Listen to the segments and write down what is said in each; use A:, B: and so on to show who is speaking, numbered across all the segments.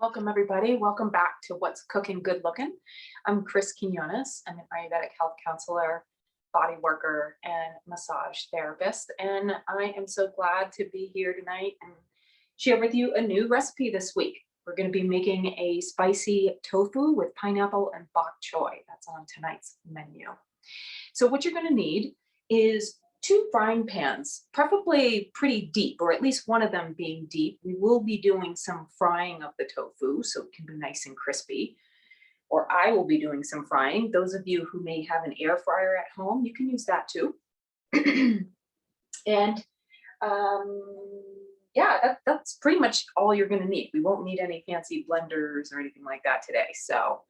A: Welcome, everybody. Welcome back to What's Cooking Good Looking. I'm Chris Quinones. I'm an Ayurvedic health counselor, body worker, and massage therapist. And I am so glad to be here tonight and share with you a new recipe this week. We're going to be making a spicy tofu with pineapple and bok choy. That's on tonight's menu. So what you're going to need is two frying pans, preferably pretty deep, or at least one of them being deep. We will be doing some frying of the tofu so it can be nice and crispy, or I will be doing some frying. Those of you who may have an air fryer at home, you can use that too. And yeah, that's pretty much all you're going to need. We won't need any fancy blenders or anything like that today. So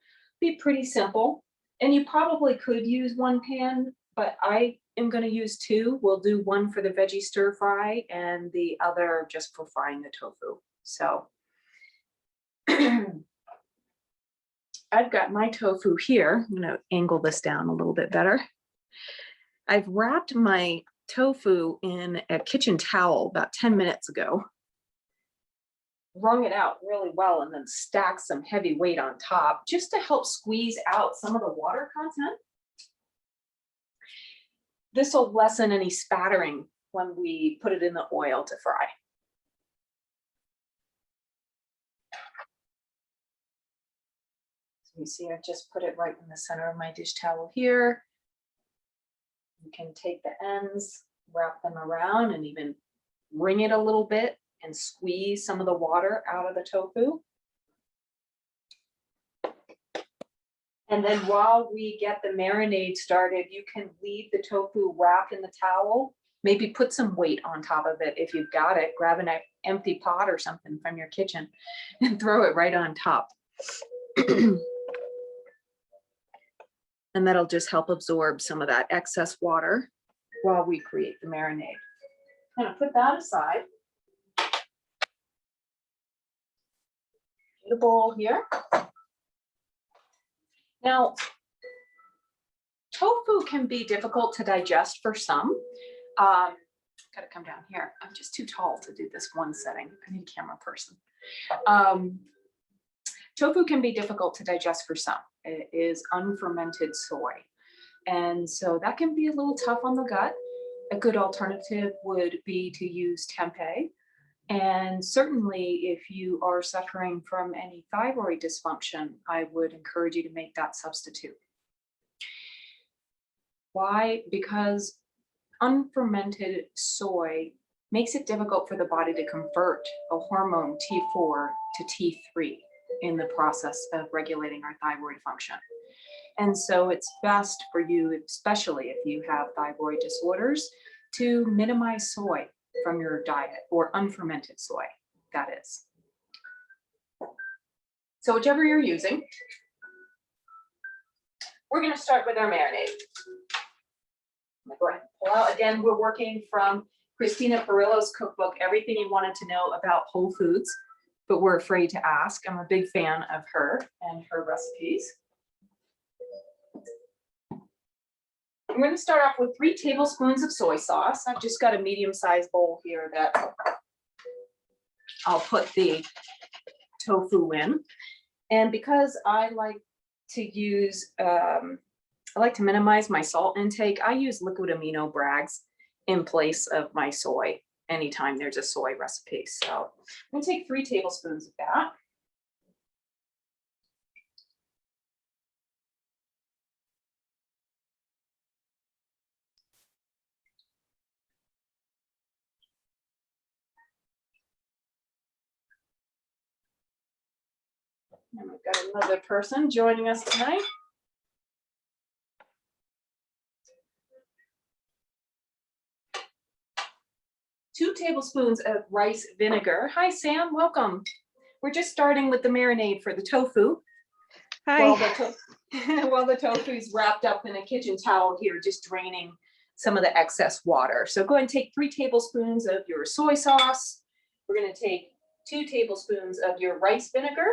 A: be pretty simple. And you probably could use one pan, but I am going to use two. We'll do one for the veggie stir fry and the other just for frying the tofu. So I've got my tofu here. I'm going to angle this down a little bit better. I've wrapped my tofu in a kitchen towel about 10 minutes ago, wrung it out really well, and then stacked some heavy weight on top just to help squeeze out some of the water content. This will lessen any spattering when we put it in the oil to fry. So you see, I've just put it right in the center of my dish towel here. You can take the ends, wrap them around, and even wring it a little bit and squeeze some of the water out of the tofu. And then while we get the marinade started, you can leave the tofu wrapped in the towel. Maybe put some weight on top of it if you've got it. Grab an empty pot or something from your kitchen and throw it right on top. And that'll just help absorb some of that excess water while we create the marinade. I'm going to put that aside. Get a bowl here. Now, tofu can be difficult to digest for some. Got to come down here. I'm just too tall to do this one setting. I need a camera person. Tofu can be difficult to digest for some. It is unfermented soy. And so that can be a little tough on the gut. A good alternative would be to use tempeh. And certainly if you are suffering from any thyroid dysfunction, I would encourage you to make that substitute. Why? Because unfermented soy makes it difficult for the body to convert a hormone T4 to T3 in the process of regulating our thyroid function. And so it's best for you, especially if you have thyroid disorders, to minimize soy from your diet, or unfermented soy, that is. So whichever you're using, we're going to start with our marinade. I'm going to go ahead and pull out. Again, we're working from Christina Perillo's cookbook, Everything You Wanted to Know About Whole Foods, but we're afraid to ask. I'm a big fan of her and her recipes. I'm going to start off with 3 tablespoons of soy sauce. I've just got a medium-sized bowl here that I'll put the tofu in. And because I like to use, I like to minimize my salt intake, I use liquid amino brags in place of my soy anytime there's a soy recipe. So I'm going to take 3 tablespoons of that. And we've got another person joining us tonight. Two tablespoons of rice vinegar. Hi, Sam. Welcome. We're just starting with the marinade for the tofu.
B: Hi.
A: While the tofu is wrapped up in a kitchen towel here, just draining some of the excess water. So go ahead and take 3 tablespoons of your soy sauce. We're going to take 2 tablespoons of your rice vinegar.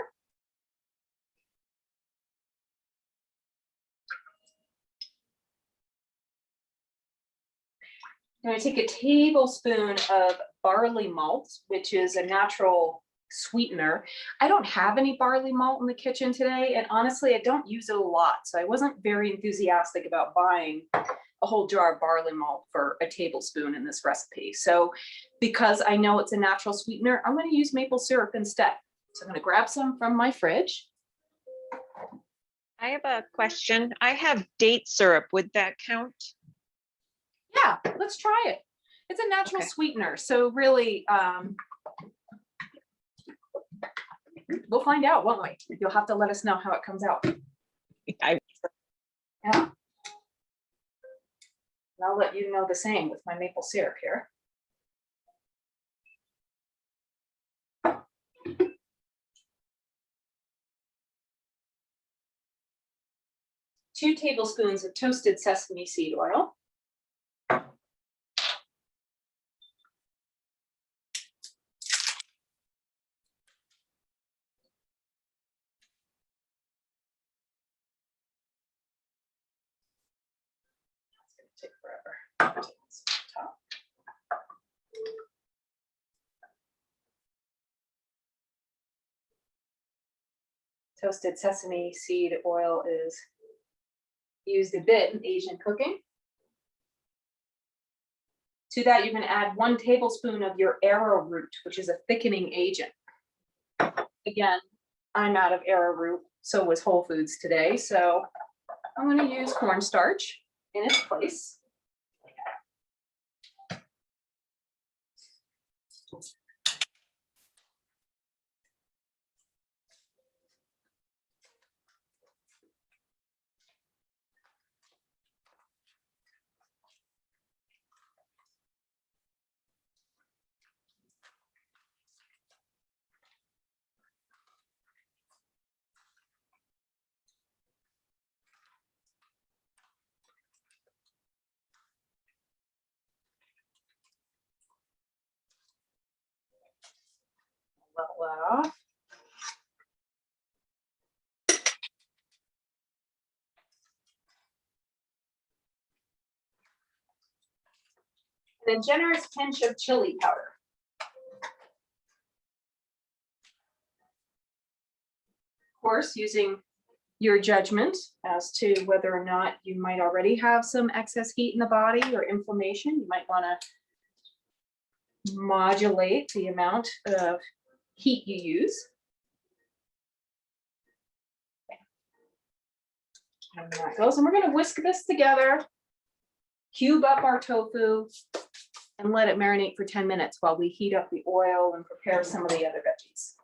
A: I'm going to take a tablespoon of barley malt, which is a natural sweetener. I don't have any barley malt in the kitchen today, and honestly, I don't use it a lot. So I wasn't very enthusiastic about buying a whole jar of barley malt for a tablespoon in this recipe. So because I know it's a natural sweetener, I'm going to use maple syrup instead. So I'm going to grab some from my fridge.
B: I have a question. I have date syrup. Would that count?
A: Yeah, let's try it. It's a natural sweetener. So really, we'll find out, won't we? You'll have to let us know how it comes out. Yeah. And I'll let you know the same with my maple syrup here. Two tablespoons of toasted sesame seed oil. Take forever. Toasted sesame seed oil is used a bit in Asian cooking. To that, you're going to add 1 tablespoon of your arrowroot, which is a thickening agent. Again, I'm out of arrowroot, so was Whole Foods today. So I'm going to use cornstarch in its place. Level that off. And a generous pinch of chili powder. Of course, using your judgment as to whether or not you might already have some excess heat in the body or inflammation. You might want to modulate the amount of heat you use. And that goes. And we're going to whisk this together, cube up our tofu, and let it marinate for 10 minutes while we heat up the oil and prepare some of the other veggies.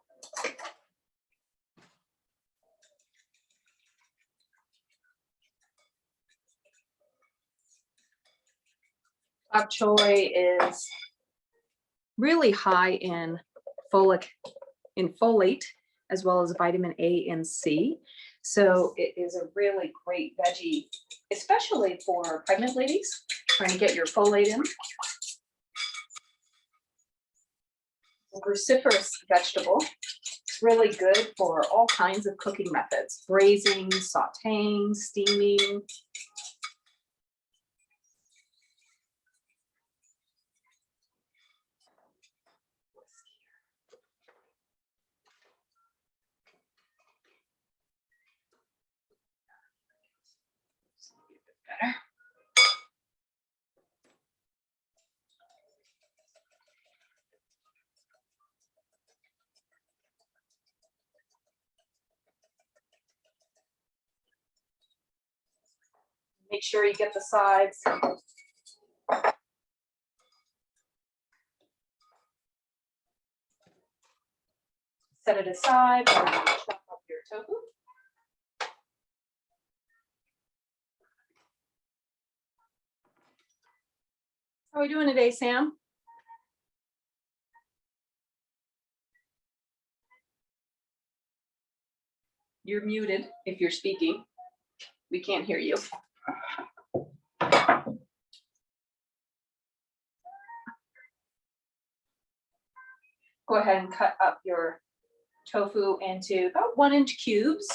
A: Bok choy is really high in folate, as well as vitamin A and C. So it is a really great veggie, especially for pregnant ladies trying to get your folate in. A cruciferous vegetable. It's really good for all kinds of cooking methods: braising, sauteing, steaming. Better. Make sure you get the sides. Set it aside while you chop up your tofu. How are we doing today, Sam? You're muted if you're speaking. We can't hear you. Go ahead and cut up your tofu into about 1-inch cubes.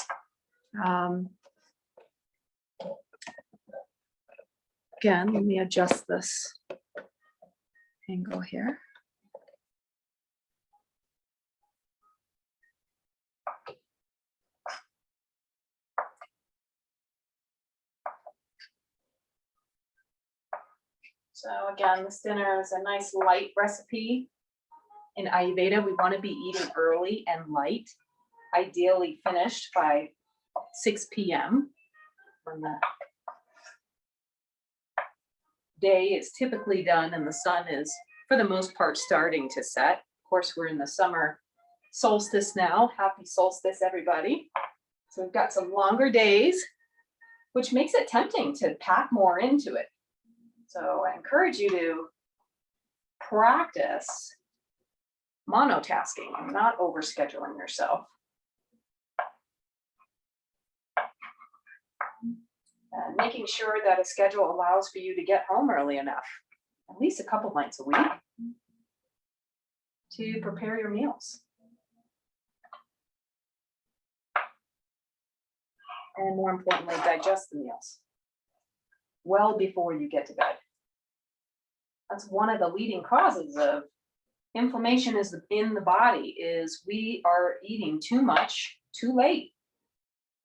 A: Again, let me adjust this angle here. So again, this dinner is a nice light recipe. In Ayurveda, we want to be eating early and light, ideally finished by 6 p.m. when the day is typically done and the sun is, for the most part, starting to set. Of course, we're in the summer solstice now. Happy solstice, everybody. So we've got some longer days, which makes it tempting to pack more into it. So I encourage you to practice monotasking and not overscheduling yourself. And making sure that a schedule allows for you to get home early enough, at least a couple nights a week, to prepare your meals. And more importantly, digest the meals well before you get to bed. That's one of the leading causes of inflammation is in the body, is we are eating too much too late.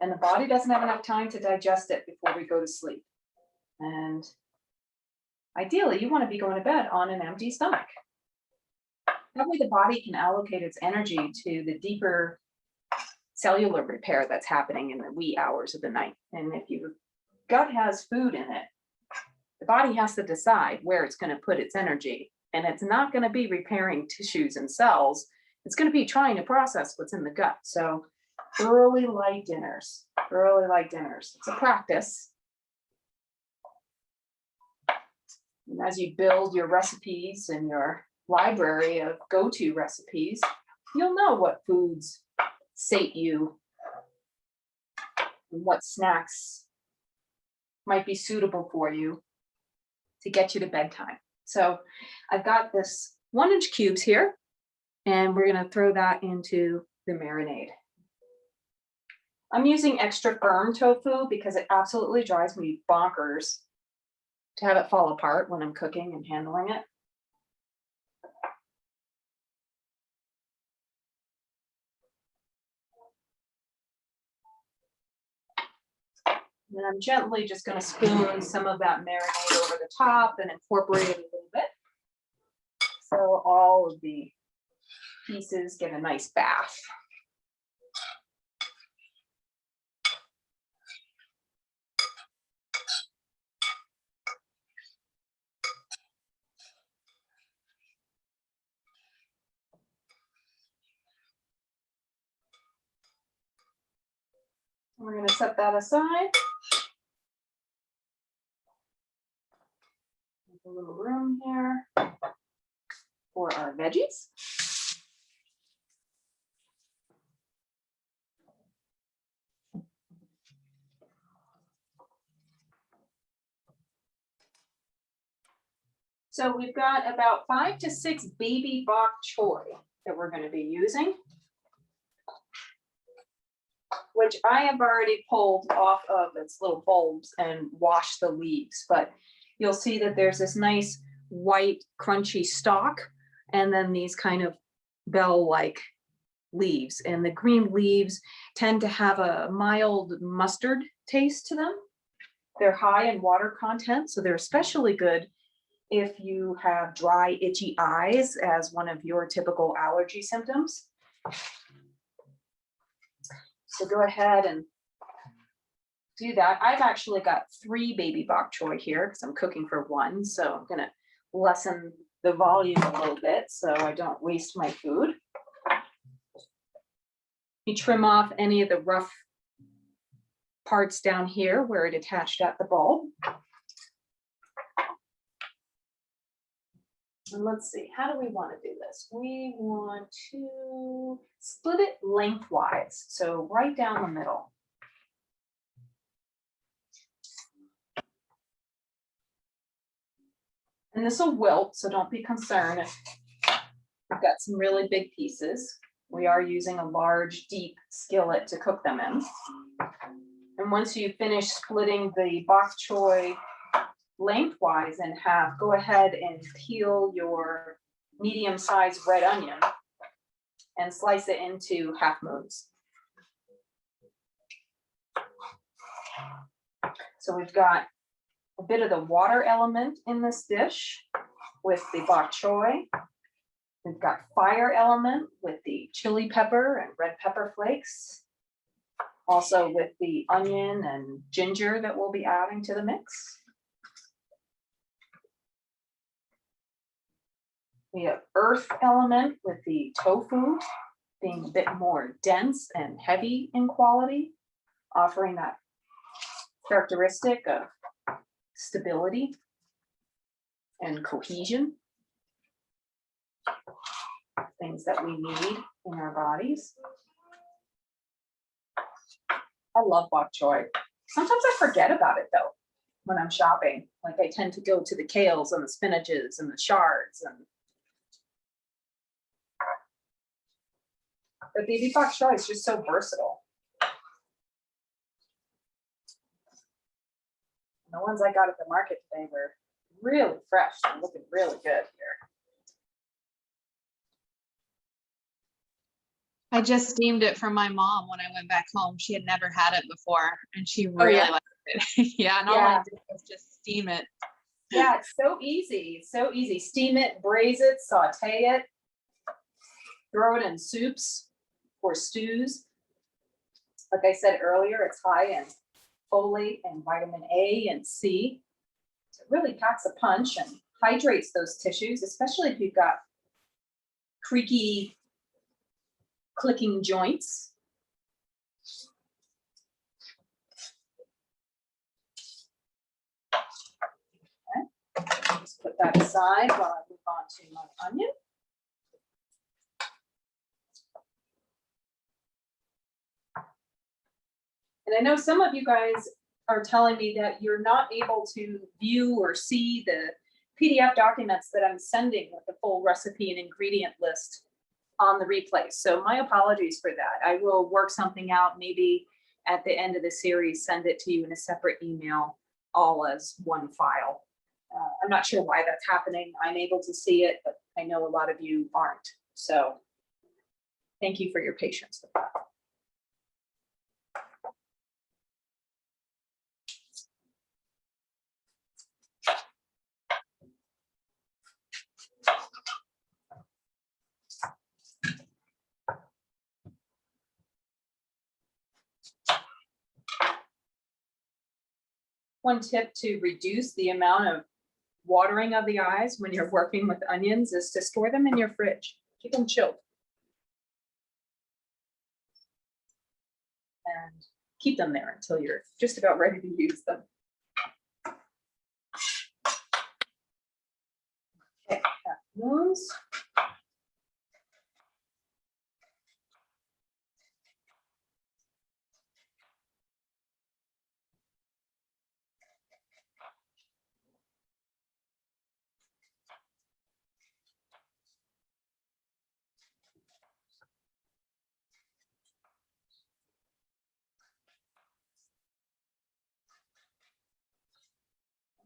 A: And the body doesn't have enough time to digest it before we go to sleep. And ideally, you want to be going to bed on an empty stomach. That way the body can allocate its energy to the deeper cellular repair that's happening in the wee hours of the night. And if your gut has food in it, the body has to decide where it's going to put its energy. And it's not going to be repairing tissues and cells. It's going to be trying to process what's in the gut. So early light dinners, early light dinners. It's a practice. And as you build your recipes and your library of go-to recipes, you'll know what foods sate you and what snacks might be suitable for you to get you to bedtime. So I've got this 1-inch cubes here, and we're going to throw that into the marinade. I'm using extra firm tofu because it absolutely drives me bonkers to have it fall apart when I'm cooking and handling it. And I'm gently just going to spoon some of that marinade over the top and incorporate it a little bit. So all of the pieces get a nice bath. We're going to set that aside. Make a little room here for our veggies. So we've got about 5 to 6 baby bok choy that we're going to be using, which I have already pulled off of its little bulbs and washed the leaves. But you'll see that there's this nice white crunchy stalk and then these kind of bell-like leaves. And the green leaves tend to have a mild mustard taste to them. They're high in water content, so they're especially good if you have dry, itchy eyes as one of your typical allergy symptoms. So go ahead and do that. I've actually got 3 baby bok choy here because I'm cooking for 1. So I'm going to lessen the volume a little bit so I don't waste my food. You trim off any of the rough parts down here where it attached at the bulb. And let's see, how do we want to do this? We want to split it lengthwise, so right down the middle. And this will wilt, so don't be concerned. I've got some really big pieces. We are using a large, deep skillet to cook them in. And once you finish splitting the bok choy lengthwise in half, go ahead and peel your medium-sized red onion and slice it into half moons. So we've got a bit of the water element in this dish with the bok choy. We've got fire element with the chili pepper and red pepper flakes. Also with the onion and ginger that we'll be adding to the mix. We have earth element with the tofu being a bit more dense and heavy in quality, offering that characteristic of stability and cohesion. Things that we need in our bodies. I love bok choy. Sometimes I forget about it though when I'm shopping. Like I tend to go to the kales and the spinaches and the shards and the baby bok choy is just so versatile. And the ones I got at the market today were really fresh and looking really good here.
B: I just steamed it for my mom when I went back home. She had never had it before and she really liked it. Yeah, and all I did was just steam it.
A: Yeah, it's so easy. It's so easy. Steam it, braise it, saute it, throw it in soups or stews. Like I said earlier, it's high in folate and vitamin A and C. So it really packs a punch and hydrates those tissues, especially if you've got creaky, clicking joints. Okay. Just put that aside while I move on to my onion. And I know some of you guys are telling me that you're not able to view or see the PDF documents that I'm sending with the full recipe and ingredient list on the replay. So my apologies for that. I will work something out, maybe at the end of the series, send it to you in a separate email, all as one file. I'm not sure why that's happening. I'm able to see it, but I know a lot of you aren't. So thank you for your patience with that. One tip to reduce the amount of watering of the eyes when you're working with onions is to store them in your fridge. Keep them chilled. And keep them there until you're just about ready to use them. Okay, that moves.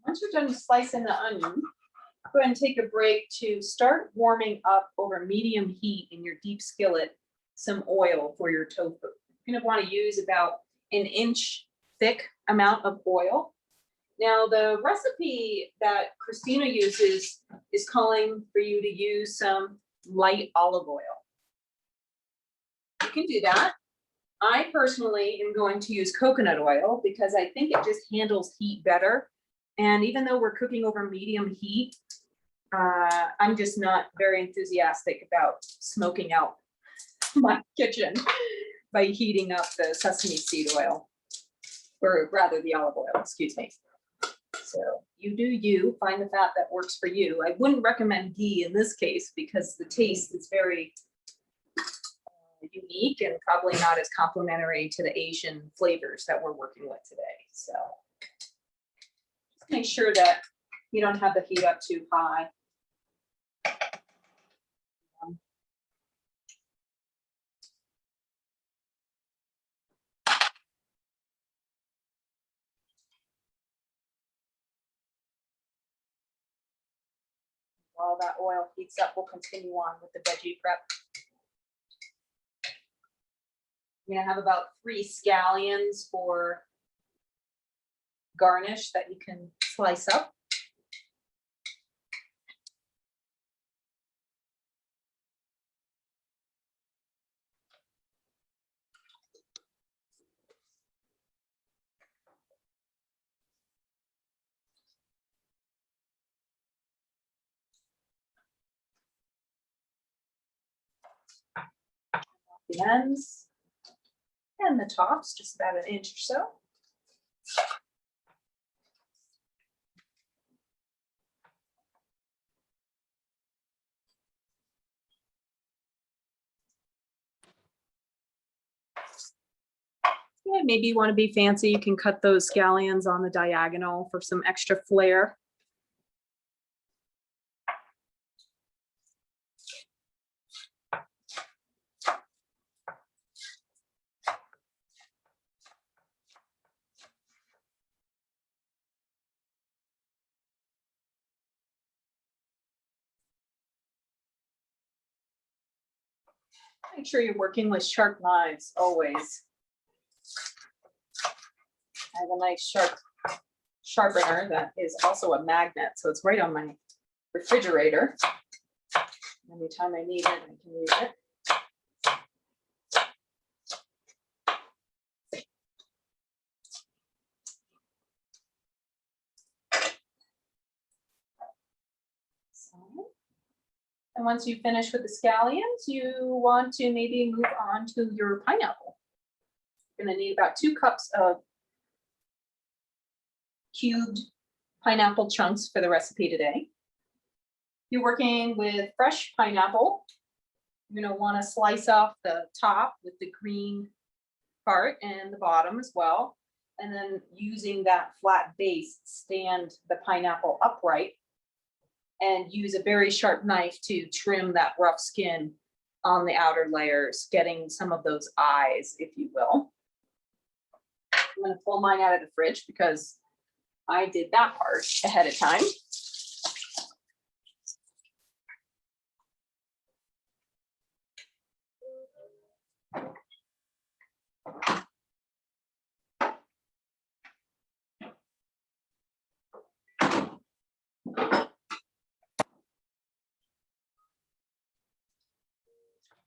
A: Once you're done slicing the onion, go ahead and take a break to start warming up over medium heat in your deep skillet some oil for your tofu. You're going to want to use about an inch thick amount of oil. Now, the recipe that Christina uses is calling for you to use some light olive oil. You can do that. I personally am going to use coconut oil because I think it just handles heat better. And even though we're cooking over medium heat, I'm just not very enthusiastic about smoking out my kitchen by heating up the sesame seed oil, or rather the olive oil, excuse me. So you do you, find the fat that works for you. I wouldn't recommend ghee in this case because the taste is very unique and probably not as complementary to the Asian flavors that we're working with today. So just make sure that you don't have the heat up too high. While that oil heats up, we'll continue on with the veggie prep. I'm gonna have about 3 scallions for garnish that you can slice up. The ends and the tops, just about an inch or so. Yeah, maybe you want to be fancy, you can cut those scallions on the diagonal for some extra flair. Make sure you're working with sharp knives always. I have a nice sharp sharpener that is also a magnet, so it's right on my refrigerator. Anytime I need it, I can use it. And once you finish with the scallions, you want to maybe move on to your pineapple. You're going to need about 2 cups of cubed pineapple chunks for the recipe today. You're working with fresh pineapple. You're going to want to slice off the top with the green part and the bottom as well. And then using that flat base, stand the pineapple upright and use a very sharp knife to trim that rough skin on the outer layers, getting some of those eyes, if you will. I'm going to pull mine out of the fridge because I did that part ahead of time.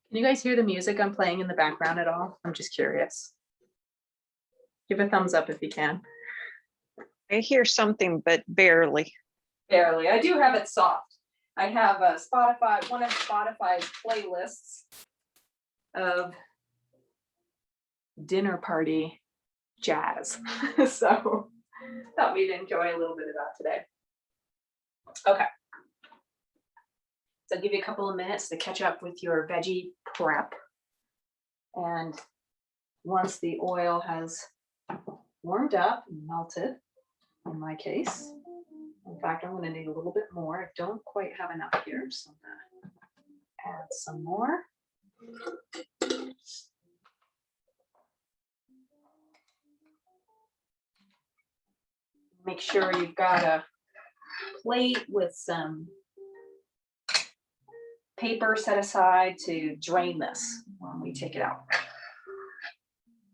A: Can you guys hear the music I'm playing in the background at all? I'm just curious. Give a thumbs up if you can.
C: I hear something, but barely.
A: Barely. I do have it soft. I have a Spotify, one of Spotify's playlists of dinner party jazz. So thought we'd enjoy a little bit of that today. Okay. So I'll give you a couple of minutes to catch up with your veggie prep. And once the oil has warmed up and melted, in my case, in fact, I'm going to need a little bit more. I don't quite have enough here, so I'm going to add some more. Make sure you've got a plate with some paper set aside to drain this when we take it out.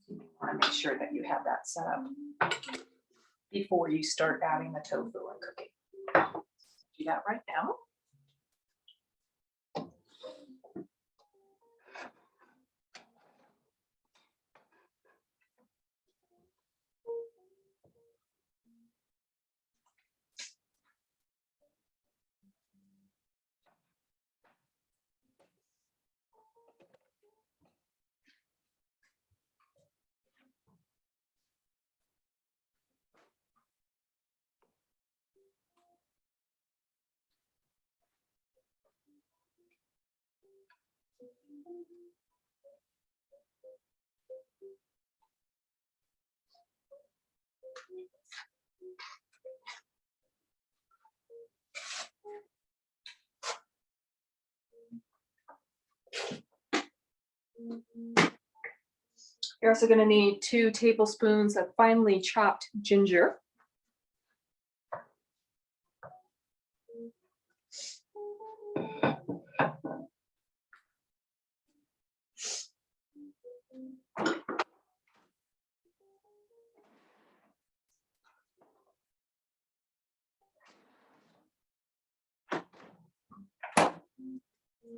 A: You want to make sure that you have that set up before you start adding the tofu and cooking. Do that right now. You're also going to need 2 tablespoons of finely chopped ginger. I'm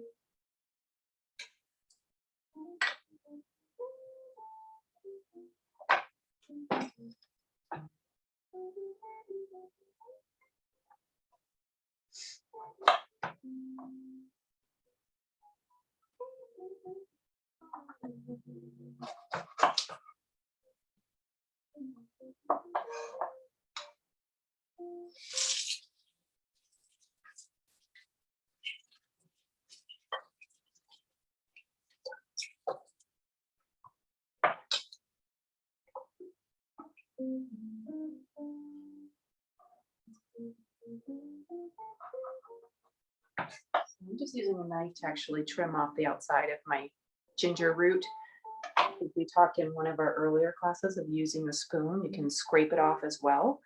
A: just using a knife to actually trim off the outside of my ginger root. We talked in one of our earlier classes of using the spoon. You can scrape it off as well.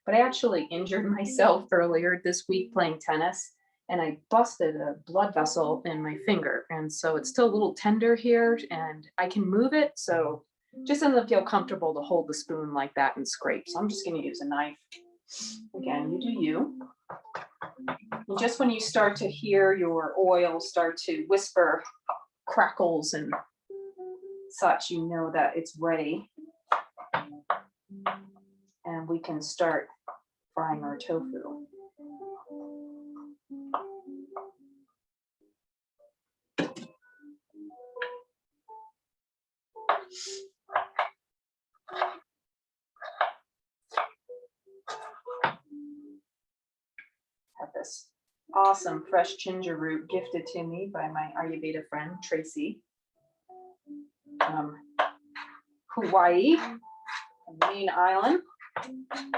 A: But I actually injured myself earlier this week playing tennis, and I busted a blood vessel in my finger. And so it's still a little tender here, and I can move it. So just doesn't feel comfortable to hold the spoon like that and scrape. So I'm just going to use a knife. Again, you do you. And just when you start to hear your oil start to whisper, crackles and such, you know that it's ready. And we can start frying our tofu. Have this awesome fresh ginger root gifted to me by my Ayurveda friend, Tracy. Hawaii, Main Island.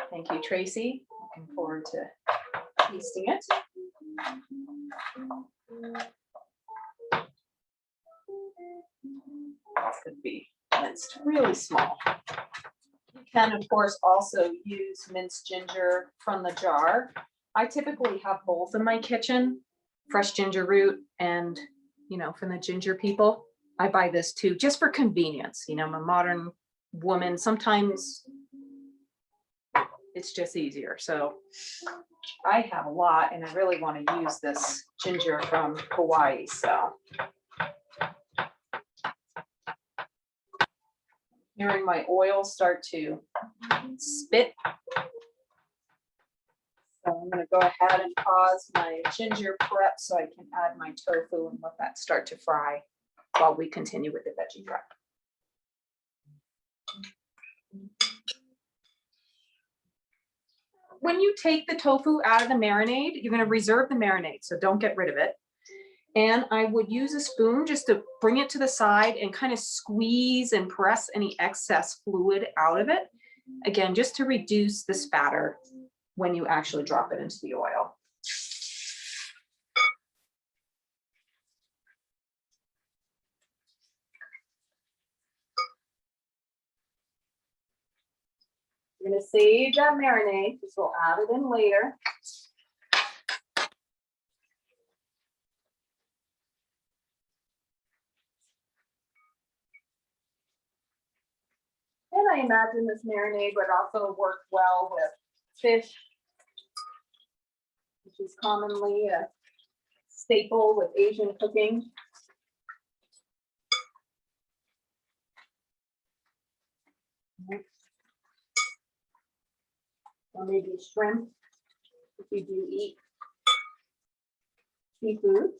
A: Thank you, Tracy. Looking forward to tasting it. That's going to be minced really small. You can, of course, also use minced ginger from the jar. I typically have both in my kitchen, fresh ginger root and, from the ginger people. I buy this too, just for convenience. I'm a modern woman. Sometimes it's just easier. So I have a lot, and I really want to use this ginger from Hawaii. So hearing my oil start to spit. So I'm going to go ahead and pause my ginger prep so I can add my tofu and let that start to fry while we continue with the veggie prep. When you take the tofu out of the marinade, you're going to reserve the marinade, so don't get rid of it. And I would use a spoon just to bring it to the side and kind of squeeze and press any excess fluid out of it. Again, just to reduce the spatter when you actually drop it into the oil. I'm going to save that marinade because we'll add it in later. And I imagine this marinade would also work well with fish, which is commonly a staple with Asian cooking. Or maybe shrimp, if you do eat seafood.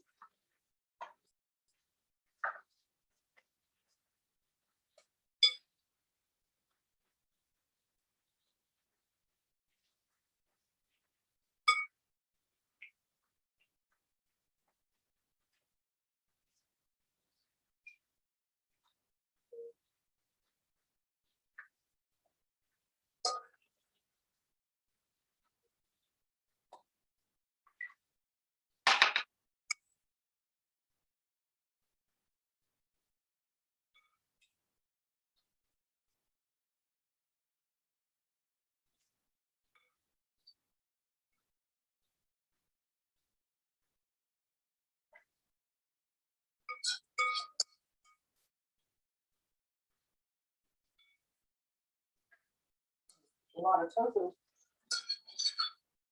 A: A lot of tofu.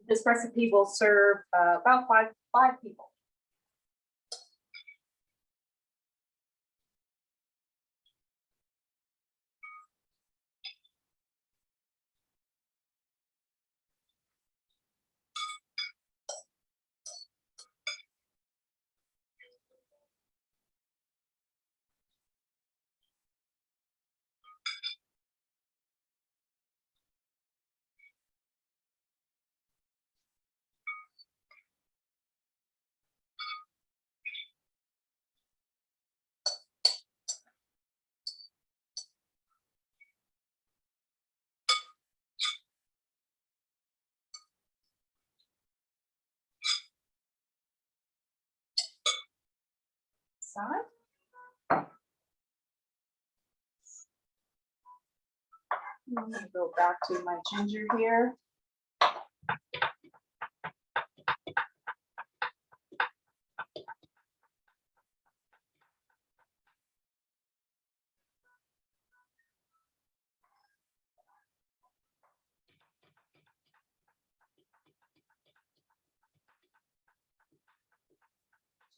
A: This recipe will serve about five people. side. I'm gonna go back to my ginger here.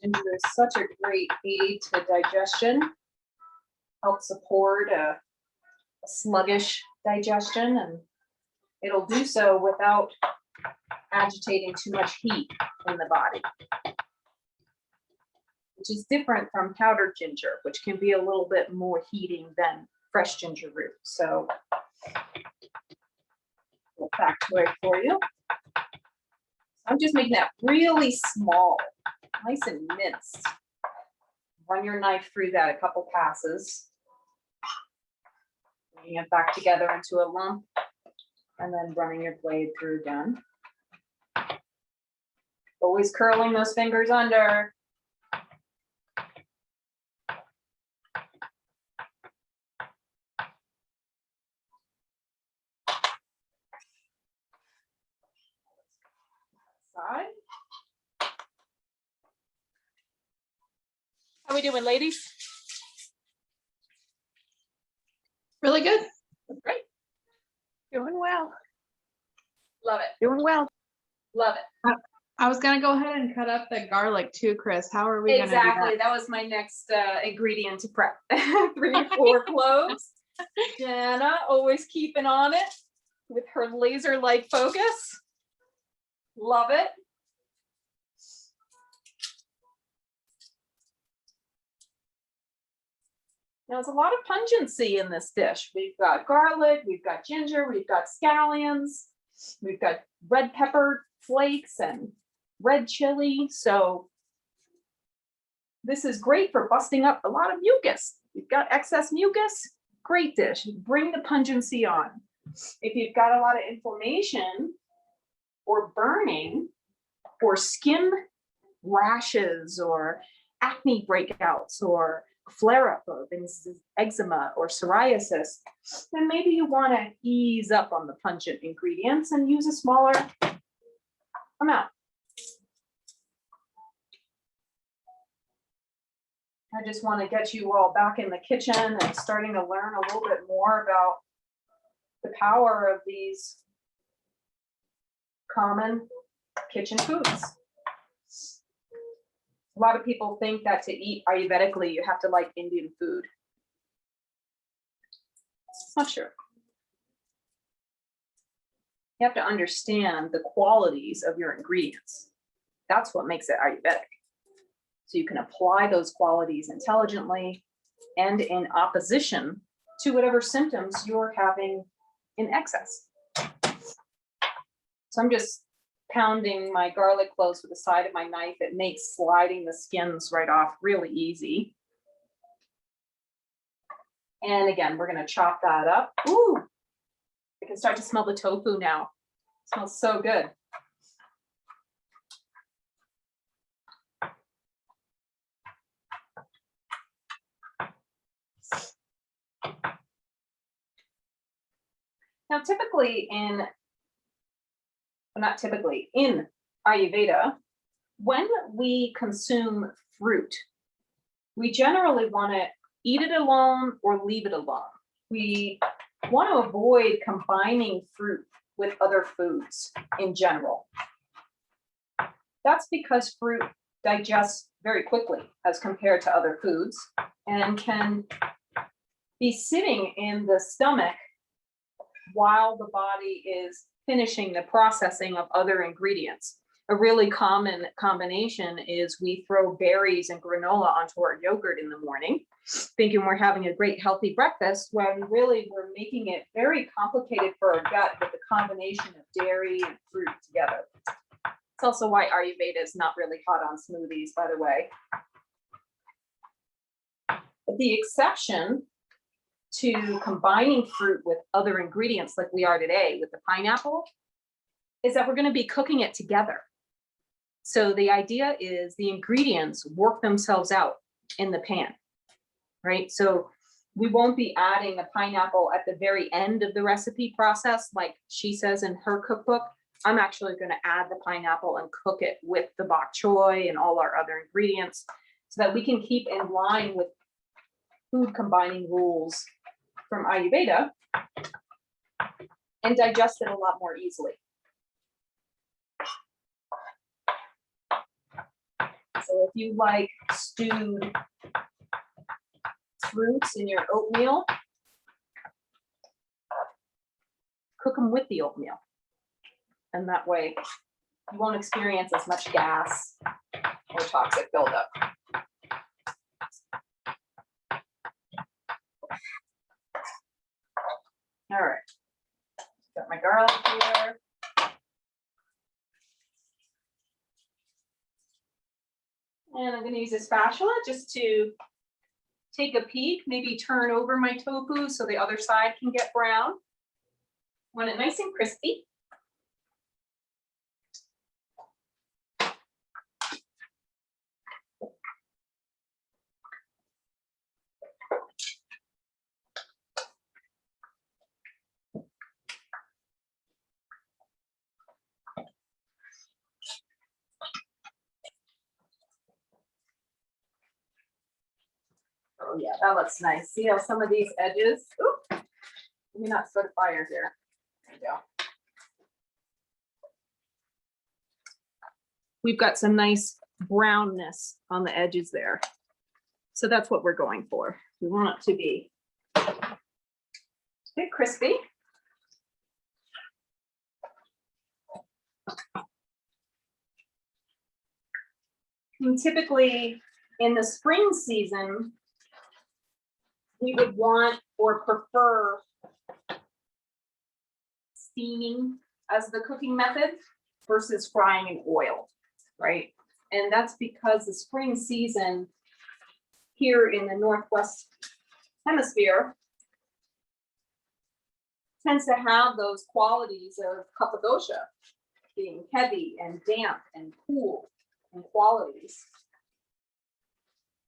A: Ginger is such a great aid to digestion, helps support a sluggish digestion, and it'll do so without agitating too much heat in the body, which is different from powdered ginger, which can be a little bit more heating than fresh ginger root. So, a little factoid for you. I'm just making that really small, nice and minced. Run your knife through that a couple passes. Bringing it back together into a lump, and then running your blade through again. Always curling those fingers under. Side. How we doing, ladies?
B: Really good.
A: Great.
C: Doing well.
A: Love it.
C: Doing well.
A: Love it.
B: I was gonna go ahead and cut up the garlic too, Chris. How are we gonna do
A: Exactly.
B: that?
A: That was my next ingredient to prep. 3 or 4 cloves. Jana always keeping on it with her laser-like focus. Love it. Now, there's a lot of pungency in this dish. We've got garlic, we've got ginger, we've got scallions, we've got red pepper flakes and red chili. So this is great for busting up a lot of mucus. You've got excess mucus, great dish. Bring the pungency on. If you've got a lot of inflammation or burning or skin rashes or acne breakouts or flare-up of eczema or psoriasis, then maybe you want to ease up on the pungent ingredients and use a smaller amount. I just want to get you all back in the kitchen and starting to learn a little bit more about the power of these common kitchen foods. A lot of people think that to eat Ayurvedically, you have to like Indian food. It's not true. You have to understand the qualities of your ingredients. That's what makes it Ayurvedic. So you can apply those qualities intelligently and in opposition to whatever symptoms you're having in excess. So I'm just pounding my garlic cloves with the side of my knife. It makes sliding the skins right off really easy. And again, we're going to chop that up. Ooh, I can start to smell the tofu now. It smells so good. Now, typically in Ayurveda, when we consume fruit, we generally want to eat it alone or leave it alone. We want to avoid combining fruit with other foods in general. That's because fruit digests very quickly as compared to other foods and can be sitting in the stomach while the body is finishing the processing of other ingredients. A really common combination is we throw berries and granola onto our yogurt in the morning, thinking we're having a great healthy breakfast, when really we're making it very complicated for our gut with the combination of dairy and fruit together. It's also why Ayurveda is not really hot on smoothies, by the way. But the exception to combining fruit with other ingredients like we are today with the pineapple is that we're going to be cooking it together. So the idea is the ingredients work themselves out in the pan, right? So we won't be adding the pineapple at the very end of the recipe process, like she says in her cookbook. I'm actually going to add the pineapple and cook it with the bok choy and all our other ingredients so that we can keep in line with food combining rules from Ayurveda and digest it a lot more easily. So if you like stewed fruits in your oatmeal, cook them with the oatmeal. And that way you won't experience as much gas or toxic buildup. All right, got my garlic here. And I'm going to use a spatula just to take a peek, maybe turn over my tofu so the other side can get brown. Want it nice and crispy. Oh yeah, that looks nice. See how some of these edges, oop, let me not start a fire here. There you go. We've got some nice brownness on the edges there. So that's what we're going for. We want it to be a bit crispy. And typically in the spring season, we would want or prefer steaming as the cooking method versus frying in oil, right? And that's because the spring season here in the Northwest Hemisphere tends to have those qualities of Cappadocia, being heavy and damp and cool and qualities.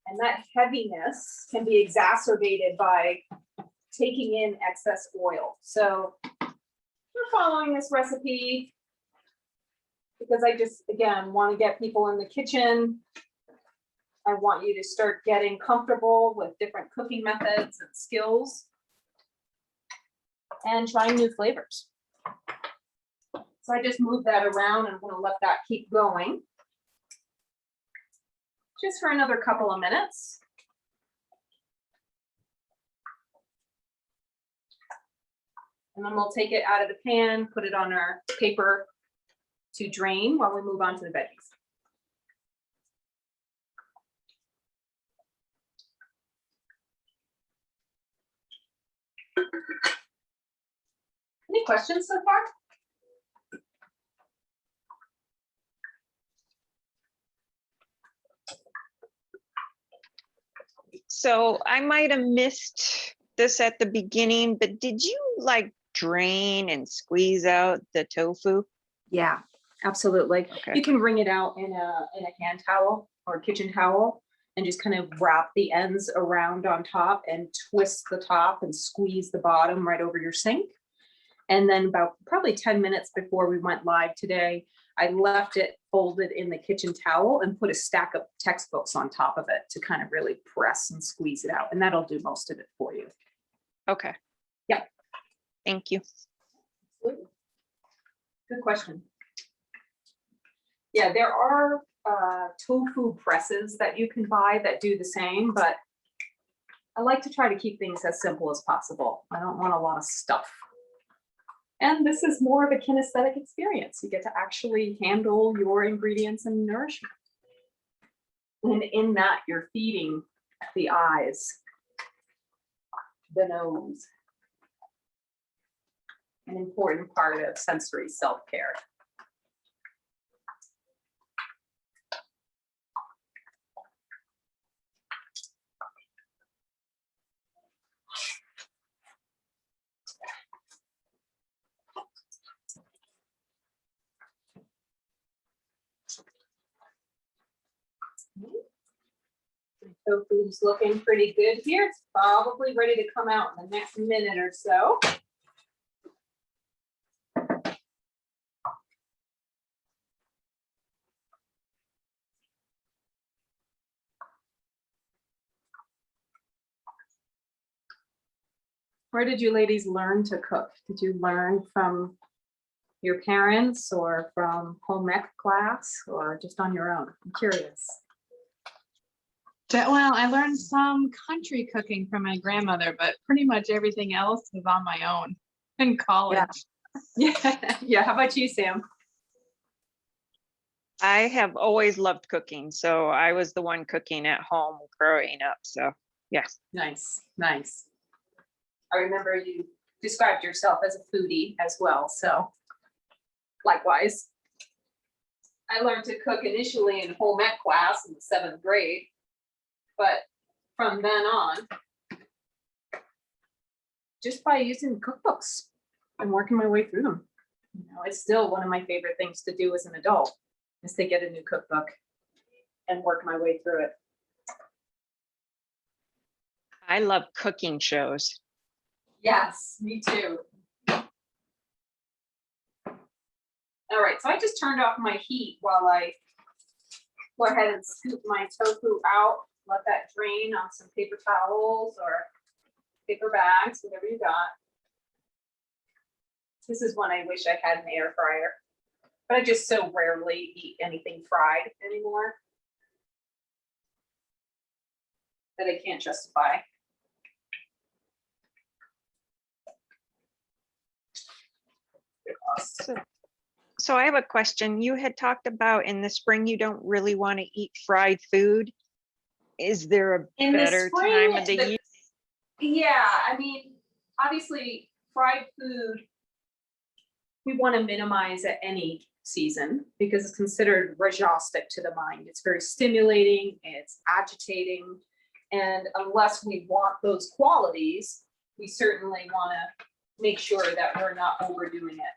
A: And that heaviness can be exacerbated by taking in excess oil. So we're following this recipe because I just, again, want to get people in the kitchen. I want you to start getting comfortable with different cooking methods and skills and trying new flavors. So I just moved that around. I'm going to let that keep going just for another couple of minutes. And then we'll take it out of the pan, put it on our paper to drain while we move on to the veggies. Any questions so far?
C: So I might have missed this at the beginning, but did you like drain and squeeze out the tofu?
A: Yeah, absolutely.
C: Okay.
A: You can wring it out in a hand towel or kitchen towel and just kind of wrap the ends around on top and twist the top and squeeze the bottom right over your sink. And then about probably 10 minutes before we went live today, I left it folded in the kitchen towel and put a stack of textbooks on top of it to kind of really press and squeeze it out. And that'll do most of it for you.
C: Okay.
A: Yeah.
C: Thank you.
A: Absolutely. Good question. Yeah, there are tofu presses that you can buy that do the same, but I like to try to keep things as simple as possible. I don't want a lot of stuff. And this is more of a kinesthetic experience. You get to actually handle your ingredients and nourishment. And in that, you're feeding the eyes, the nose, an important part of sensory self-care. Tofu's looking pretty good here. It's probably ready to come out in the next minute or so. Where did you ladies learn to cook? Did you learn from your parents or from home ec class or just on your own? I'm curious.
B: Well, I learned some country cooking from my grandmother, but pretty much everything else was on my own in college.
A: Yeah. Yeah. How about you, Sam?
C: I have always loved cooking, so I was the one cooking at home growing up. So yes.
A: Nice, nice. I remember you described yourself as a foodie as well, so likewise. I learned to cook initially in home ec class in the 7th grade, but from then on, just by using cookbooks and working my way through them. You know, it's still one of my favorite things to do as an adult is to get a new cookbook and work my way through it.
C: I love cooking shows.
A: Yes, me too. All right, so I just turned off my heat while I go ahead and scoop my tofu out. Let that drain on some paper towels or paper bags, whatever you got. This is one I wish I had an air fryer, but I just so rarely eat anything fried anymore that I can't justify.
C: So I have a question. You had talked about in the spring you don't really want to eat fried food. Is there a
A: In the
C: better
A: spring,
C: time of the year?
A: Yeah, I mean, obviously, fried food, we want to minimize at any season because it's considered rajastic to the mind. It's very stimulating, it's agitating, and unless we want those qualities, we certainly want to make sure that we're not overdoing it.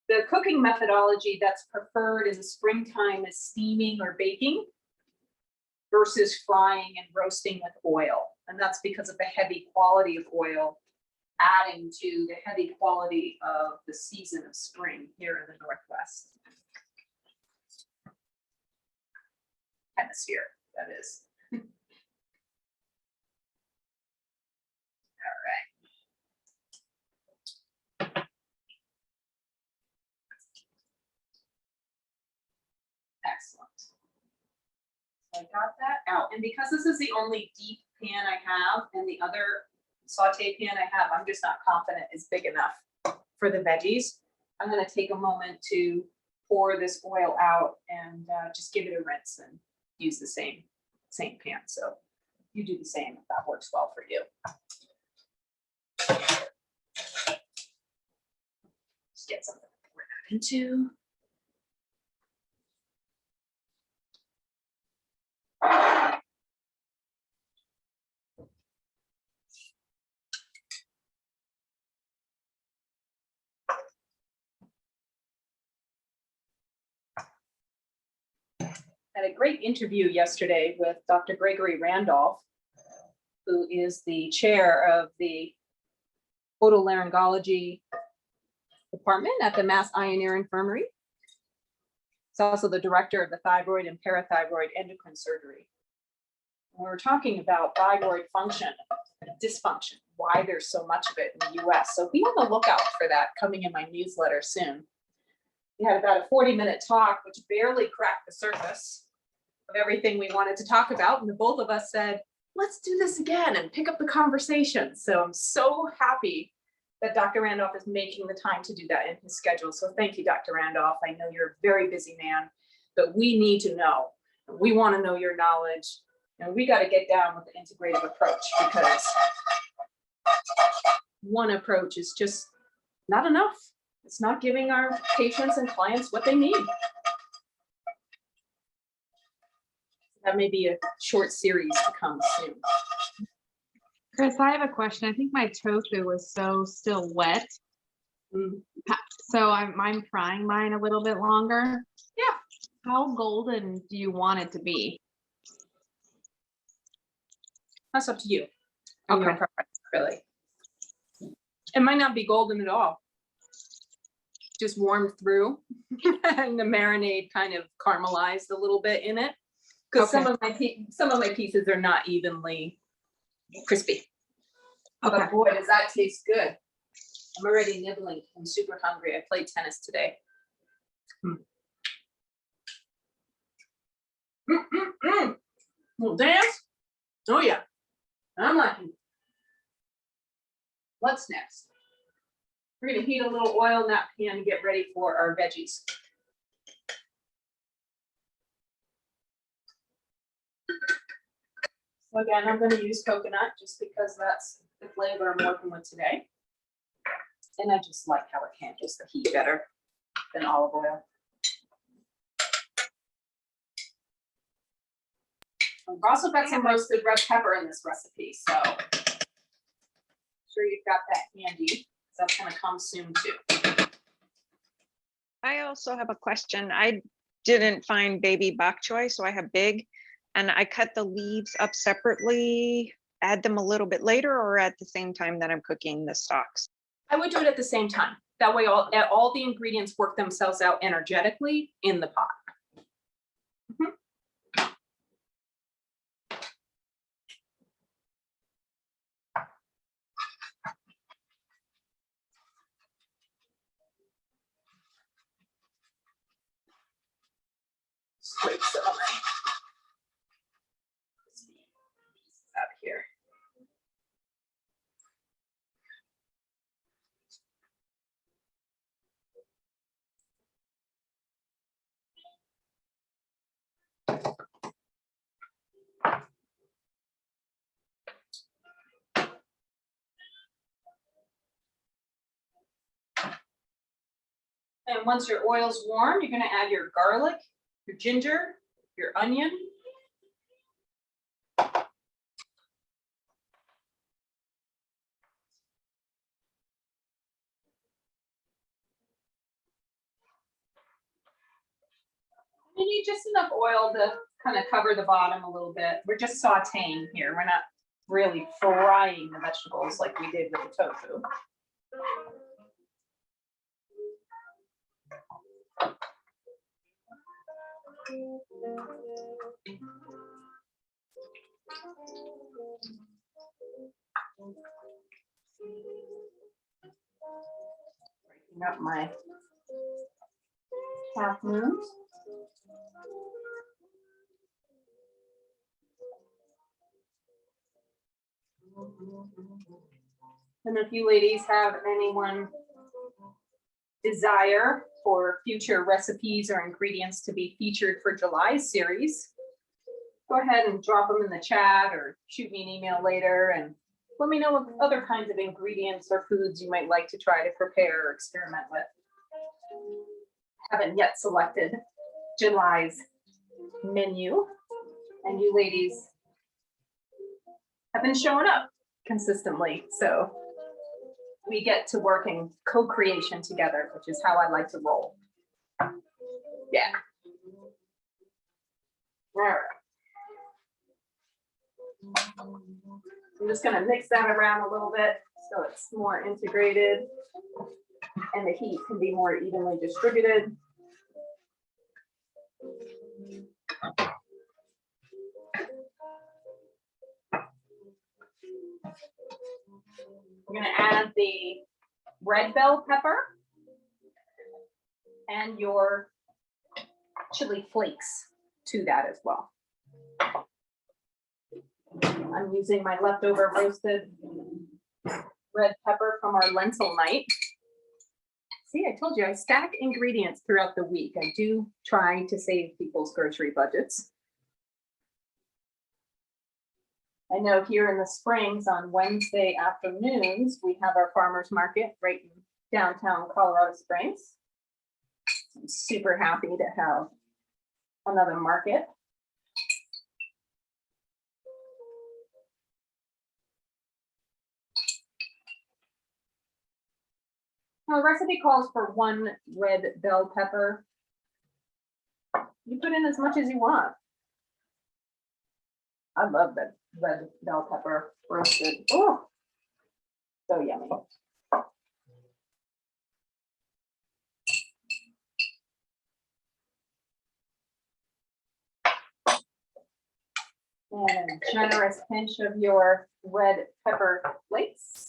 A: The cooking methodology that's preferred in the springtime is steaming or baking versus frying and roasting with oil. And that's because of the heavy quality of oil adding to the heavy quality of the season of spring here in the Northwest hemisphere, that is. All right. Excellent. So I got that out. And because this is the only deep pan I have and the other saute pan I have, I'm just not confident it's big enough for the veggies. I'm going to take a moment to pour this oil out and just give it a rinse and use the same pan. So you do the same if that works well for you. Just get something to pour that into. Had a great interview yesterday with Dr. Gregory Randolph, who is the chair of the otolaryngology department at the Mass Eye and Ear Infirmary. He's also the director of the thyroid and parathyroid endocrine surgery. We were talking about thyroid function, dysfunction, why there's so much of it in the US. So be on the lookout for that coming in my newsletter soon. We had about a 40-minute talk, which barely cracked the surface of everything we wanted to talk about. And the both of us said, let's do this again and pick up the conversation. So I'm so happy that Dr. Randolph is making the time to do that in his schedule. So thank you, Dr. Randolph. I know you're a very busy man, but we need to know. We want to know your knowledge. And we got to get down with the integrative approach because one approach is just not enough. It's not giving our patients and clients what they need. That may be a short series to come soon.
B: Chris, I have a question. I think my tofu was still wet. So I'm frying mine a little bit longer.
A: Yeah.
B: How golden do you want it to be?
A: That's up to you. And your
C: Okay.
A: preference, really. It might not be golden at all. Just warmed through and the marinade kind of caramelized a little bit in it. Because some of my pieces are not evenly crispy.
C: Okay.
A: But boy, does that taste good. I'm already nibbling. I'm super hungry. I played tennis today. Little dance. Oh yeah. I'm liking. What's next? We're gonna heat a little oil in that pan and get ready for our veggies. So again, I'm gonna use coconut just because that's the flavor I'm working with today. And I just like how it handles the heat better than olive oil. I've also got some roasted red pepper in this recipe, so sure you've got that handy. So that's gonna come soon too.
C: I also have a question. I didn't find baby bok choy, so I have big, and I cut the leaves up separately, add them a little bit later or at the same time that I'm cooking the stalks.
A: I would do it at the same time. That way all the ingredients work themselves out energetically in the pot. Scrape some of my crispy pieces out of here. And once your oil's warm, you're going to add your garlic, your ginger, your onion. You need just enough oil to kind of cover the bottom a little bit. We're just sauteing here. We're not really frying the vegetables like we did with the tofu. Breaking up my half moons. And if you ladies have anyone desire for future recipes or ingredients to be featured for July's series, go ahead and drop them in the chat or shoot me an email later and let me know what other kinds of ingredients or foods you might like to try to prepare or experiment with. Haven't yet selected July's menu, and you ladies have been showing up consistently, so we get to work in co-creation together, which is how I like to roll. Yeah. All right. I'm just going to mix that around a little bit so it's more integrated and the heat can be more evenly distributed. We're going to add the red bell pepper and your chili flakes to that as well. I'm using my leftover roasted red pepper from our lentil night. See, I told you I stack ingredients throughout the week. I do try to save people's grocery budgets. I know here in the Springs on Wednesday afternoons, we have our farmers market right in downtown Colorado Springs. I'm super happy to have another market. Now, the recipe calls for 1 red bell pepper. You put in as much as you want. I love that red bell pepper roasted. Oh, so yummy. And a generous pinch of your red pepper flakes.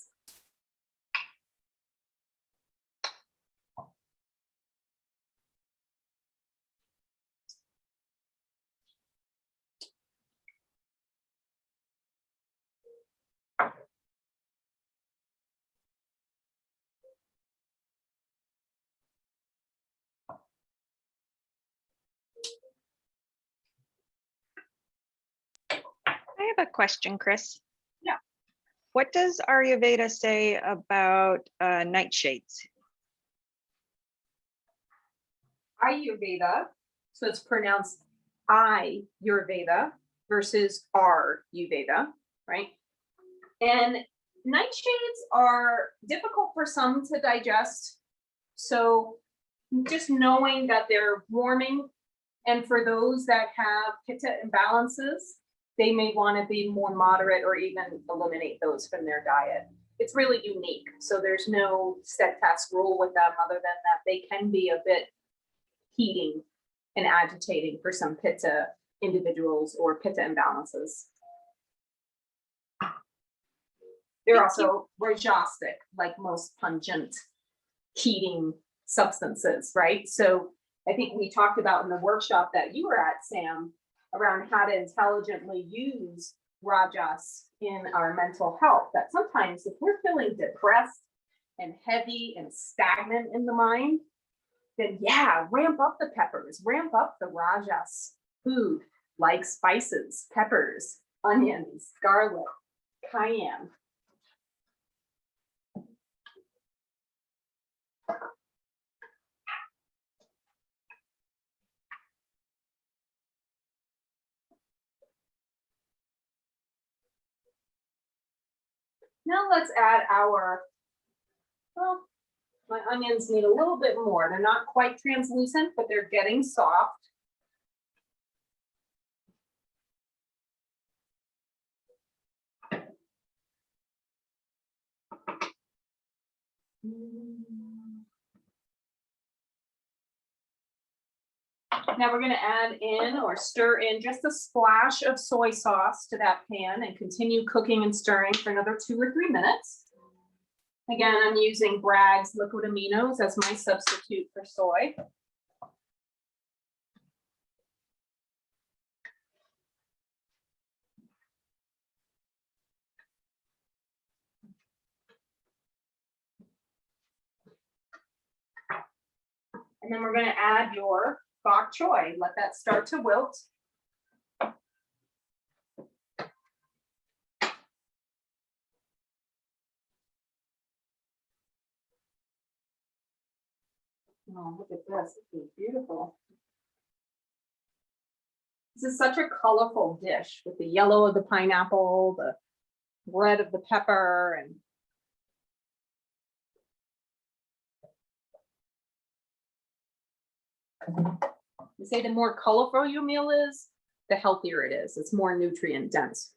C: I have a question, Chris.
A: Yeah.
C: What does Ayurveda say about nightshades?
A: Ayurveda, so it's pronounced Ayurveda versus Ayurveda, right? And nightshades are difficult for some to digest. So just knowing that they're warming, and for those that have pitta imbalances, they may want to be more moderate or even eliminate those from their diet. It's really unique. So there's no steadfast rule with them other than that they can be a bit heating and agitating for some pitta individuals or pitta imbalances. They're also rajasic, like most pungent heating substances, right? So I think we talked about in the workshop that you were at, Sam, around how to intelligently use rajas in our mental health. That sometimes if we're feeling depressed and heavy and stagnant in the mind, then yeah, ramp up the peppers, ramp up the rajas food like spices, peppers, onions, garlic, cayenne. Now let's add our, well, my onions need a little bit more. They're not quite translucent, but they're getting soft. Now we're going to add in or stir in just a splash of soy sauce to that pan and continue cooking and stirring for another 2 or 3 minutes. Again, I'm using Bragg's liquid aminos as my substitute for soy. And then we're going to add your bok choy. Let that start to wilt. Oh, look at this. This is beautiful. This is such a colorful dish with the yellow of the pineapple, the red of the pepper, and they say the more colorful your meal is, the healthier it is. It's more nutrient dense.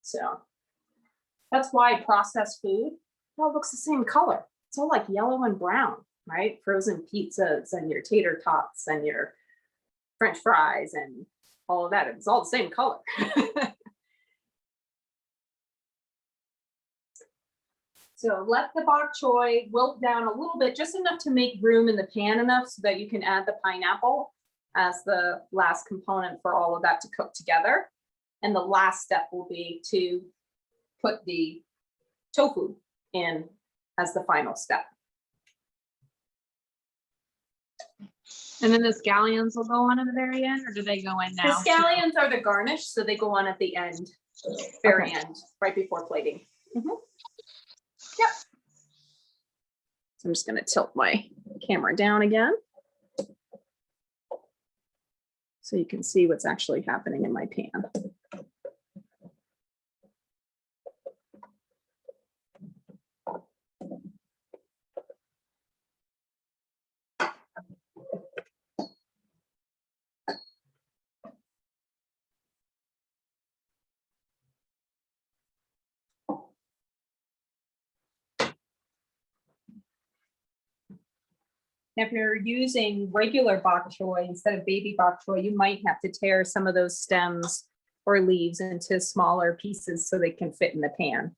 A: So that's why processed food all looks the same color. It's all like yellow and brown, right? Frozen pizzas and your tater tots and your French fries and all of that. It's all the same color. So let the bok choy wilt down a little bit, just enough to make room in the pan enough so that you can add the pineapple as the last component for all of that to cook together. And the last step will be to put the tofu in as the final step.
B: And then the scallions will go on at the very end, or do they go in now?
A: The scallions are the garnish, so they go on at the end, very
B: Okay.
A: end, right before plating. Yep. So I'm just going to tilt my camera down again so you can see what's actually happening in my pan. Now, if you're using regular bok choy instead of baby bok choy, you might have to tear some of those stems or leaves into smaller pieces so they can fit in the pan.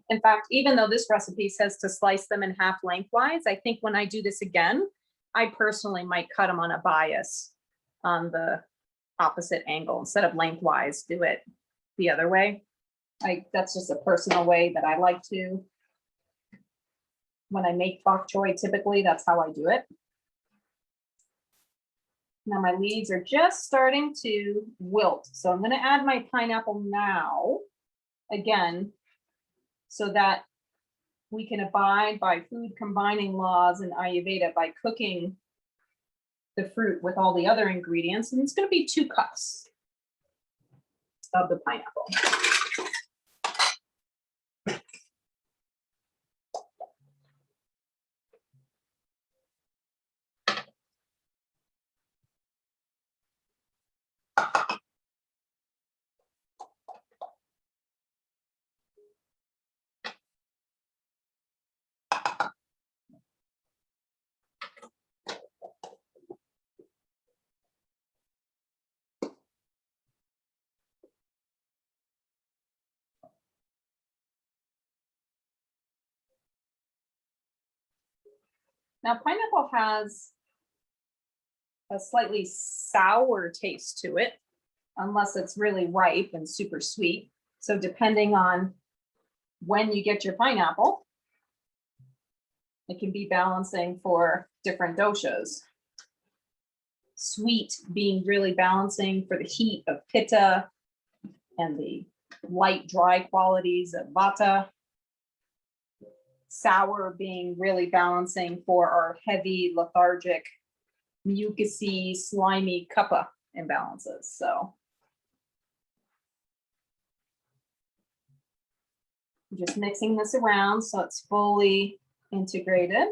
A: In fact, even though this recipe says to slice them in half lengthwise, I think when I do this again, I personally might cut them on a bias on the opposite angle instead of lengthwise, do it the other way. That's just a personal way that I like to. When I make bok choy, typically that's how I do it. Now my leaves are just starting to wilt. So I'm going to add my pineapple now, again, so that we can abide by food combining laws in Ayurveda by cooking the fruit with all the other ingredients. And it's going to be 2 cups of the pineapple. Now, pineapple has a slightly sour taste to it, unless it's really ripe and super sweet. So depending on when you get your pineapple, it can be balancing for different doshas. Sweet being really balancing for the heat of pitta and the light, dry qualities of vata. Sour being really balancing for our heavy, lethargic, mucusy, slimy kapha imbalances. So just mixing this around so it's fully integrated.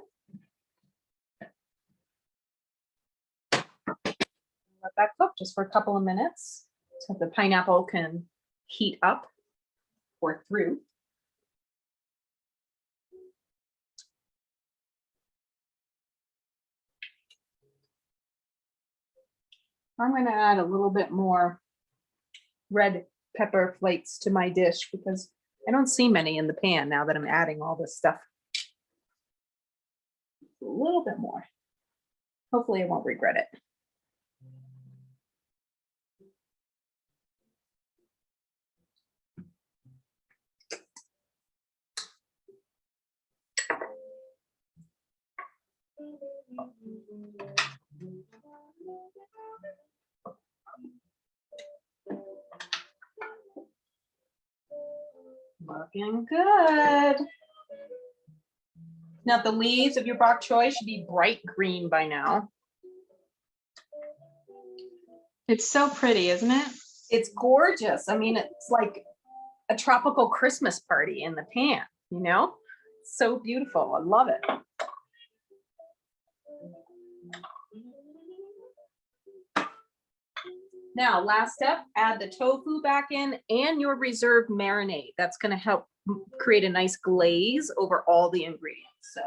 A: Let that cook just for a couple of minutes so the pineapple can heat up or through. I'm going to add a little bit more red pepper flakes to my dish because I don't see many in the pan now that I'm adding all this stuff. A little bit more. Hopefully I won't regret it. Looking good. Now the leaves of your bok choy should be bright green by now.
B: It's so pretty, isn't it?
A: It's gorgeous. I mean, it's like a tropical Christmas party in the pan, you know? So beautiful. I love it. Now, last step, add the tofu back in and your reserved marinade. That's going to help create a nice glaze over all the ingredients. So.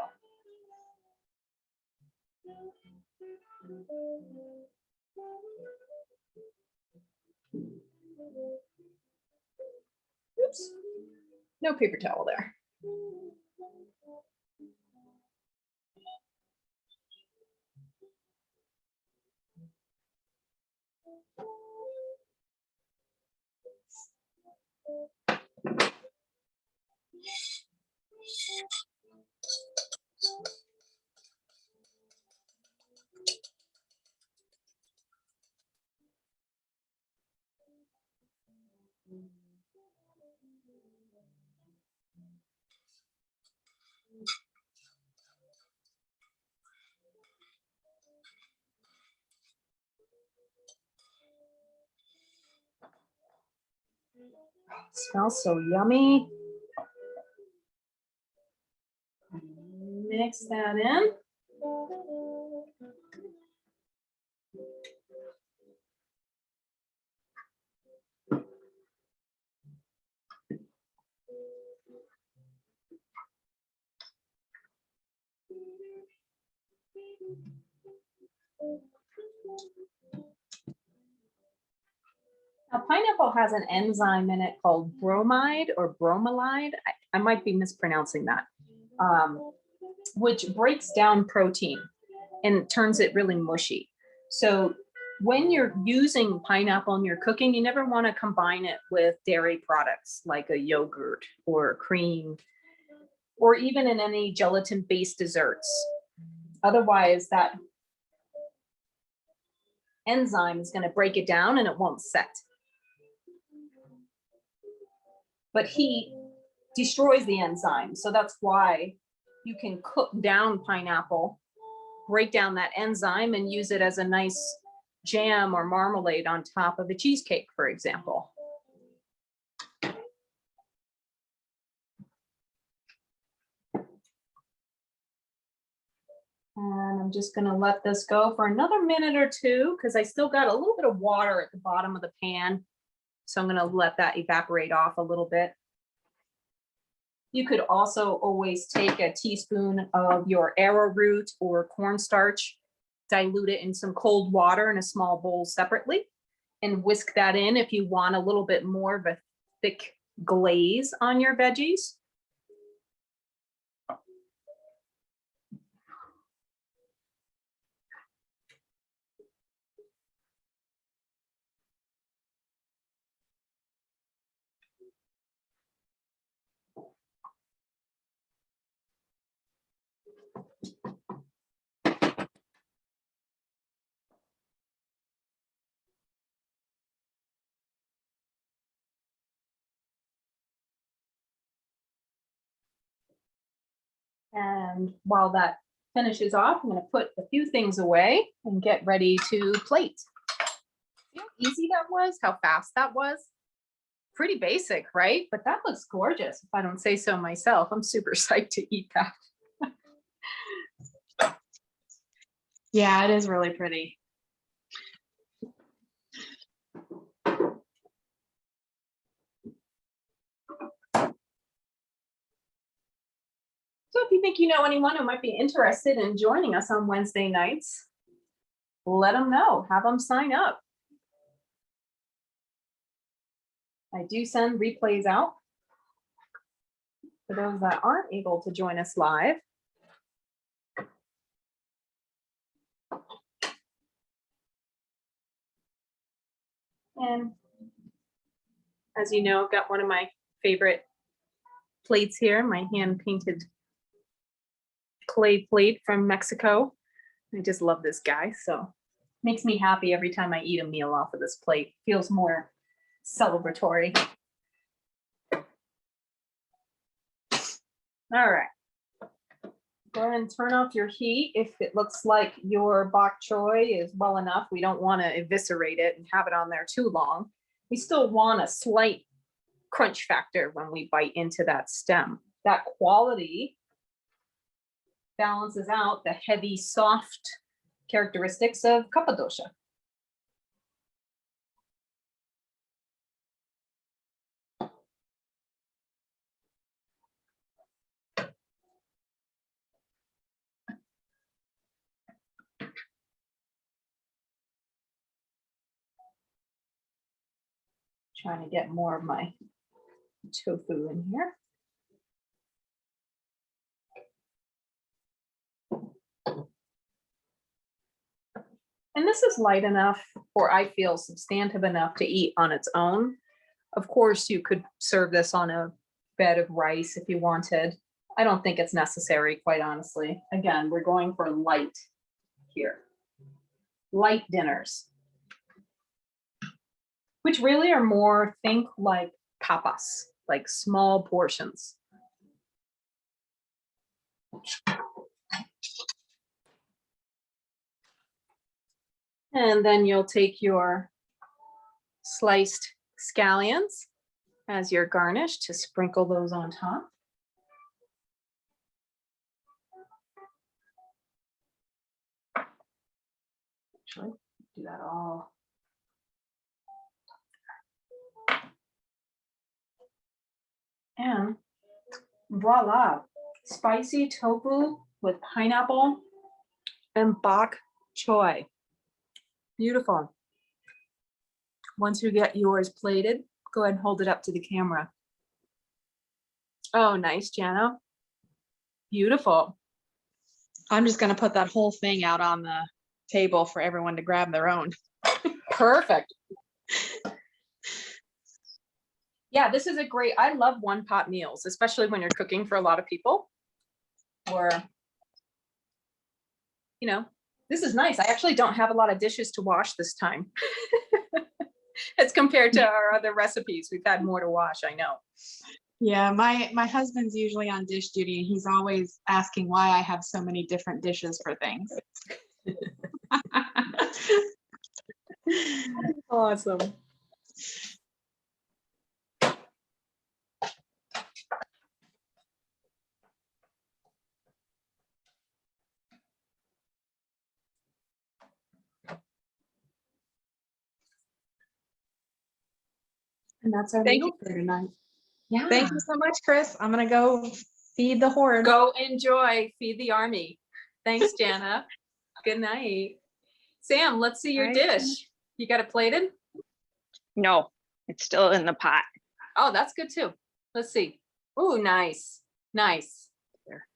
A: Oops, no paper towel there. Smells so yummy. Mix that in. Now, pineapple has an enzyme in it called bromide or bromelain. I might be mispronouncing that, which breaks down protein and turns it really mushy. So when you're using pineapple in your cooking, you never want to combine it with dairy products like a yogurt or cream, or even in any gelatin-based desserts. Otherwise, that enzyme is going to break it down and it won't set. But heat destroys the enzyme. So that's why you can cook down pineapple, break down that enzyme, and use it as a nice jam or marmalade on top of a cheesecake, for example. And I'm just going to let this go for another minute or two because I still got a little bit of water at the bottom of the pan. So I'm going to let that evaporate off a little bit. You could also always take a teaspoon of your arrowroot or cornstarch, dilute it in some cold water in a small bowl separately, and whisk that in if you want a little bit more of a thick glaze on your veggies. And while that finishes off, I'm going to put a few things away and get ready to plate. See how easy that was, how fast that was? Pretty basic, right? But that looks gorgeous, if I don't say so myself. I'm super psyched to eat that.
B: Yeah, it is really pretty.
A: So if you think you know anyone who might be interested in joining us on Wednesday nights, let them know, have them sign up. I do send replays out for those that aren't able to join us live. And as you know, I've got one of my favorite plates here, my hand-painted clay plate from Mexico. I just love this guy, so makes me happy every time I eat a meal off of this plate. Feels more celebratory. All right. Go ahead and turn off your heat if it looks like your bok choy is well enough. We don't want to eviscerate it and have it on there too long. We still want a slight crunch factor when we bite into that stem. That quality balances out the heavy, soft characteristics of Kapha dosha. Trying to get more of my tofu in here. And this is light enough, or I feel substantive enough to eat on its own. Of course, you could serve this on a bed of rice if you wanted. I don't think it's necessary, quite honestly. Again, we're going for light here. Light dinners, which really are more, think like tapas, like small portions. And then you'll take your sliced scallions as your garnish to sprinkle those on top. Actually, do that all. And voila, spicy tofu with pineapple and bok choy. Beautiful. Once you get yours plated, go ahead and hold it up to the camera. Oh, nice, Jana. Beautiful.
B: I'm just gonna put that whole thing out on the table for everyone to grab their own.
A: Perfect. Yeah, this is a great, I love one pot meals, especially when you're cooking for a lot of people. Or, you know, this is nice. I actually don't have a lot of dishes to wash this time. As compared to our other recipes, we've had more to wash, I know.
B: Yeah, my husband's usually on dish duty and he's always asking why I have so many different dishes for things.
A: Awesome. And that's our
B: Thank
A: meal for tonight. Yeah.
B: Thank you so much, Chris. I'm gonna go feed the horde.
A: Go enjoy, feed the army. Thanks, Jana. Good night. Sam, let's see your
C: Bye.
A: dish. You got it plated?
C: No, it's still in the pot.
A: Oh, that's good too. Let's see. Oh, nice. Nice.
C: There.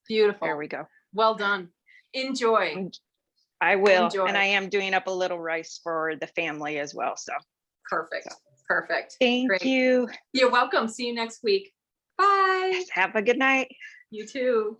A: Beautiful.
C: There we go.
A: Well done. Enjoy.
C: I will.
A: Enjoy.
C: And I am doing up a little rice for the family as well. So
A: Perfect. Perfect.
C: thank
A: Great.
C: you.
A: You're welcome. See you next week. Bye.
C: Have a good night.
A: You too.